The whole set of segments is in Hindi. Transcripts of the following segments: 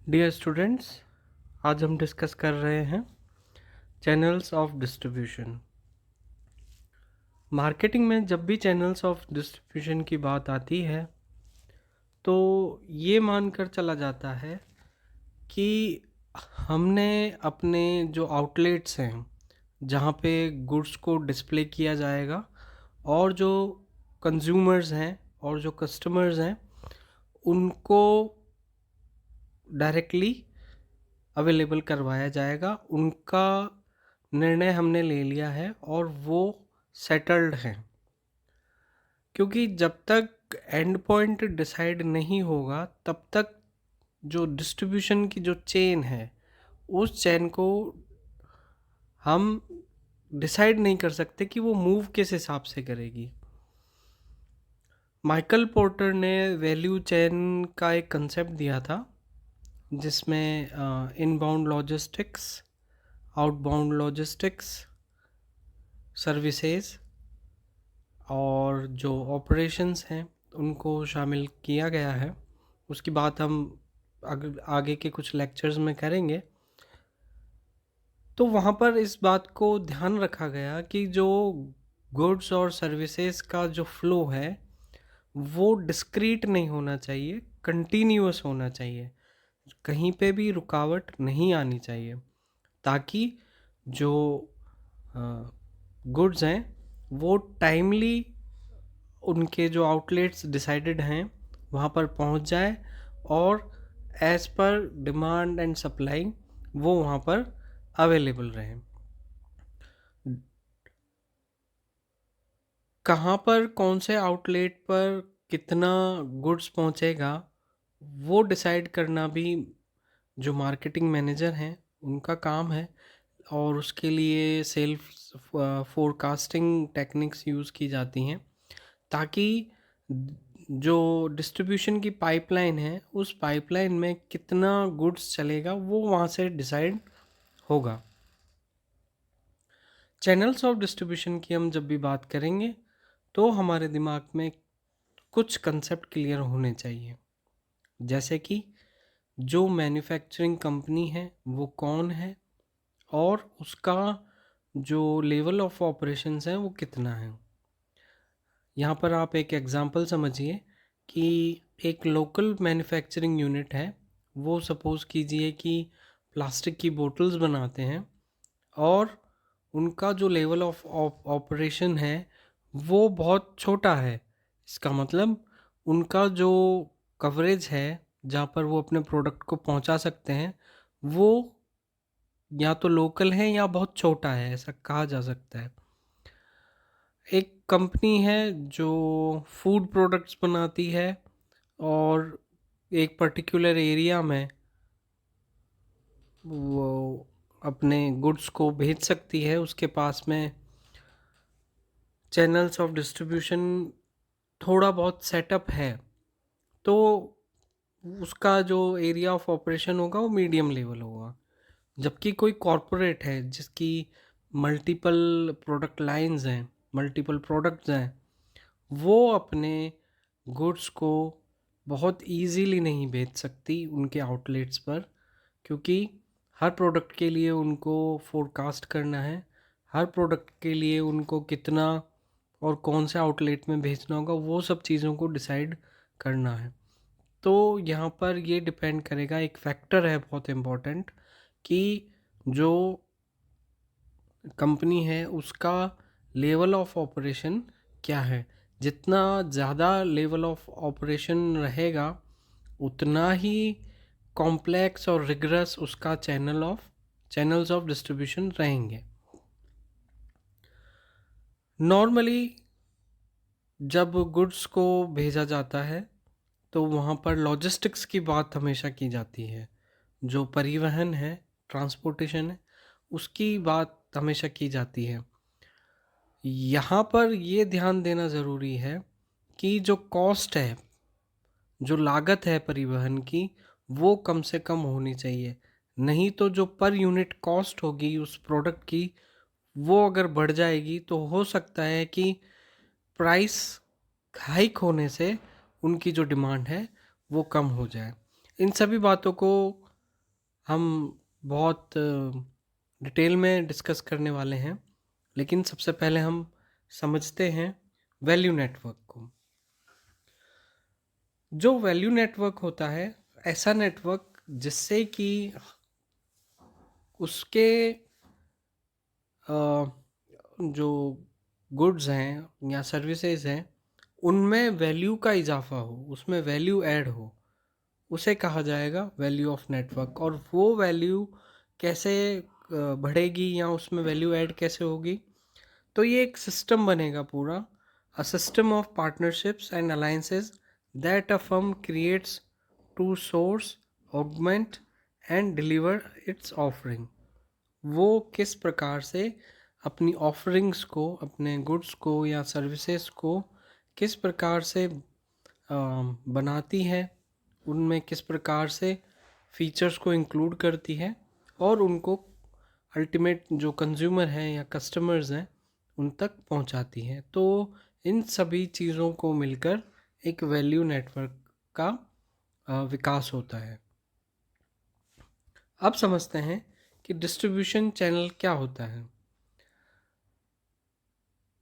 डियर स्टूडेंट्स, आज हम डिस्कस कर रहे हैं चैनल्स ऑफ डिस्ट्रीब्यूशन। मार्केटिंग में जब भी चैनल्स ऑफ डिस्ट्रीब्यूशन की बात आती है तो ये मानकर चला जाता है कि हमने अपने जो आउटलेट्स हैं जहाँ पे गुड्स को डिस्प्ले किया जाएगा और जो कंज्यूमर्स हैं और जो कस्टमर्स हैं उनको डायरेक्टली अवेलेबल करवाया जाएगा, उनका निर्णय हमने ले लिया है और वो सेटल्ड हैं। क्योंकि जब तक एंड पॉइंट डिसाइड नहीं होगा तब तक जो डिस्ट्रीब्यूशन की जो चेन है उस चेन को हम डिसाइड नहीं कर सकते कि वो मूव किस हिसाब से करेगी। माइकल पोर्टर ने वैल्यू चेन का एक कंसेप्ट दिया था जिसमें inbound logistics, outbound logistics, services और जो ऑपरेशंस हैं उनको शामिल किया गया है। उसकी बात हम आगे के कुछ लेक्चर्स में करेंगे। तो वहाँ पर इस बात को ध्यान रखा गया कि जो गुड्स और सर्विसेज का जो फ्लो है वो डिस्क्रीट नहीं होना चाहिए, कंटिन्यूअस होना चाहिए, कहीं पे भी रुकावट नहीं आनी चाहिए, ताकि जो गुड्स हैं वो टाइमली उनके जो आउटलेट्स डिसाइडेड हैं वहाँ पर पहुँच जाए और as per demand and supply वो वहाँ पर अवेलेबल रहें। कहाँ पर कौन से आउटलेट पर कितना गुड्स पहुँचेगा वो डिसाइड करना भी जो मार्केटिंग मैनेजर हैं उनका काम है, और उसके लिए सेल्फ फोरकास्टिंग टेक्निक्स यूज़ की जाती हैं ताकि जो डिस्ट्रीब्यूशन की पाइपलाइन है उस पाइपलाइन में कितना गुड्स चलेगा वो वहाँ से डिसाइड होगा। चैनल्स ऑफ डिस्ट्रीब्यूशन की हम जब भी बात करेंगे तो हमारे दिमाग में कुछ कंसेप्ट क्लियर होने चाहिए, जैसे कि जो मैन्युफैक्चरिंग कंपनी है वो कौन है और उसका जो लेवल ऑफ ऑपरेशंस है वो कितना है। यहाँ पर आप एक एग्ज़ाम्पल समझिए कि एक लोकल मैन्युफैक्चरिंग यूनिट है, वो सपोज़ कीजिए कि प्लास्टिक की बोतल्स बनाते हैं और उनका जो लेवल ऑफ ऑपरेशन है वो बहुत छोटा है। इसका मतलब उनका जो कवरेज है जहाँ पर वो अपने प्रोडक्ट को पहुँचा सकते हैं वो या तो लोकल है या बहुत छोटा है, ऐसा कहा जा सकता है। एक कंपनी है जो फूड प्रोडक्ट्स बनाती है और एक पर्टिकुलर एरिया में वो अपने गुड्स को भेज सकती है, उसके पास में चैनल्स ऑफ डिस्ट्रीब्यूशन थोड़ा बहुत सेटअप है, तो उसका जो एरिया ऑफ ऑपरेशन होगा वो मीडियम लेवल होगा। जबकि कोई कॉरपोरेट है जिसकी मल्टीपल प्रोडक्ट लाइंस हैं, मल्टीपल प्रोडक्ट्स हैं, वो अपने गुड्स को बहुत इजीली नहीं बेच सकती उनके आउटलेट्स पर, क्योंकि हर प्रोडक्ट के लिए उनको फोरकास्ट करना है, हर प्रोडक्ट के लिए उनको कितना और कौन से आउटलेट में भेजना होगा वो सब चीज़ों को डिसाइड करना है। तो यहाँ पर ये डिपेंड करेगा, एक फैक्टर है बहुत इम्पोर्टेंट कि जो कंपनी है उसका लेवल ऑफ ऑपरेशन क्या है। जितना ज़्यादा लेवल ऑफ ऑपरेशन रहेगा उतना ही कॉम्प्लेक्स और रिगरस उसका चैनल्स ऑफ डिस्ट्रीब्यूशन रहेंगे। नॉर्मली जब गुड्स को भेजा जाता है तो वहाँ पर लॉजिस्टिक्स की बात हमेशा की जाती है, जो परिवहन है, ट्रांसपोर्टेशन है, उसकी बात हमेशा की जाती है। यहाँ पर ये ध्यान देना ज़रूरी है कि जो कॉस्ट है, जो लागत है परिवहन की, वो कम से कम होनी चाहिए। नहीं तो जो पर यूनिट कॉस्ट होगी उस प्रोडक्ट की वो अगर बढ़ जाएगी तो हो सकता है कि प्राइस हाइक होने से उनकी जो डिमांड है वो कम हो जाए। इन सभी बातों को हम बहुत डिटेल में डिस्कस करने वाले हैं, लेकिन सबसे पहले हम समझते हैं वैल्यू नेटवर्क को। जो वैल्यू नेटवर्क होता है, ऐसा नेटवर्क जिससे कि उसके जो गुड्स हैं या सर्विसेज हैं, उनमें वैल्यू का इजाफा हो, उसमें वैल्यू ऐड हो, उसे कहा जाएगा वैल्यू ऑफ नेटवर्क। और वो वैल्यू कैसे बढ़ेगी या उसमें वैल्यू ऐड कैसे होगी, तो ये एक सिस्टम बनेगा पूरा, a system of partnerships and alliances that a firm creates to source, augment and deliver it's offering. वो किस प्रकार से अपनी ऑफरिंग्स को, अपने गुड्स को या सर्विसेज को किस प्रकार से बनाती है, उनमें किस प्रकार से फीचर्स को इंक्लूड करती है और उनको अल्टीमेट जो कंज्यूमर हैं या कस्टमर्स हैं उन तक पहुंचाती है। तो इन सभी चीज़ों को मिलकर एक वैल्यू नेटवर्क का विकास होता है। अब समझते हैं कि डिस्ट्रीब्यूशन चैनल क्या होता है।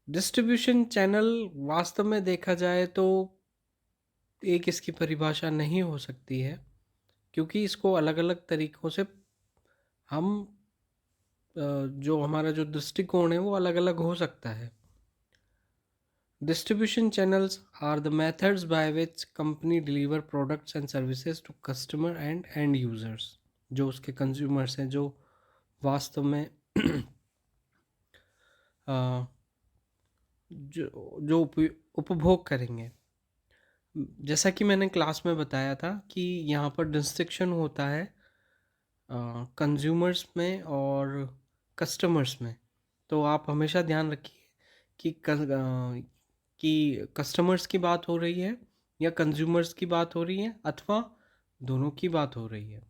डिस्ट्रीब्यूशन चैनल वास्तव में देखा जाए तो एक इसकी परिभाषा नहीं हो सकती है, क्योंकि इसको अलग अलग तरीक़ों से हम जो हमारा जो दृष्टिकोण है वो अलग अलग हो सकता है। Distribution channels are the methods by which company deliver products and services to customer and end users. जो उसके कंज्यूमर्स हैं, जो वास्तव में जो उपभोग करेंगे। जैसा कि मैंने क्लास में बताया था कि यहाँ पर डिस्टिंक्शन होता है कंज्यूमर्स में और कस्टमर्स में। तो आप हमेशा ध्यान रखिए कि कस्टमर्स की बात हो रही है या कंज्यूमर्स की बात हो रही है अथवा दोनों की बात हो रही है।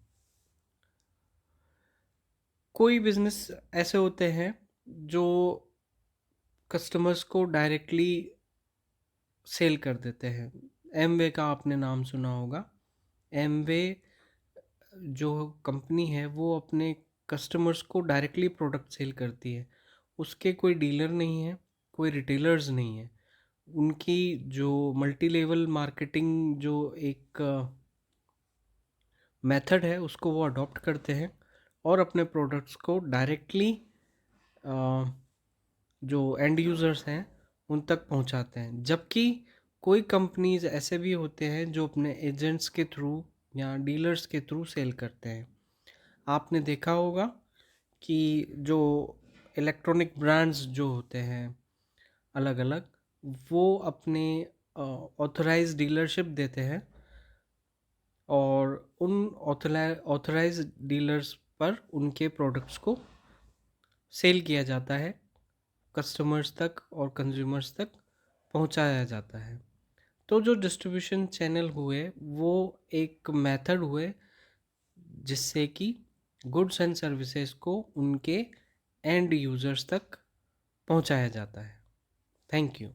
कोई बिजनेस ऐसे होते हैं जो कस्टमर्स को डायरेक्टली सेल कर देते हैं। एमवे का आपने नाम सुना होगा। एमवे जो कंपनी है वो अपने कस्टमर्स को डायरेक्टली प्रोडक्ट सेल करती है। उसके कोई डीलर नहीं है, कोई रिटेलर्स नहीं है। उनकी जो मल्टी लेवल मार्केटिंग जो एक मेथड है उसको वो अडॉप्ट करते हैं और अपने प्रोडक्ट्स को डायरेक्टली जो एंड यूज़र्स हैं उन तक पहुंचाते हैं। जबकि कोई कंपनीज ऐसे भी होते हैं जो अपने एजेंट्स के थ्रू या डीलर्स के थ्रू सेल करते हैं। आपने देखा होगा कि जो इलेक्ट्रॉनिक ब्रांड्स जो होते हैं अलग अलग, वो अपने ऑथराइज डीलरशिप देते हैं और उन ऑथराइज डीलर्स पर उनके प्रोडक्ट्स को सेल किया जाता है, कस्टमर्स तक और कंज्यूमर्स तक पहुंचाया जाता है। तो जो डिस्ट्रीब्यूशन चैनल हुए वो एक मेथड हुए जिससे कि गुड्स एंड सर्विसेज को उनके एंड यूज़र्स तक पहुंचाया जाता है। Thank you.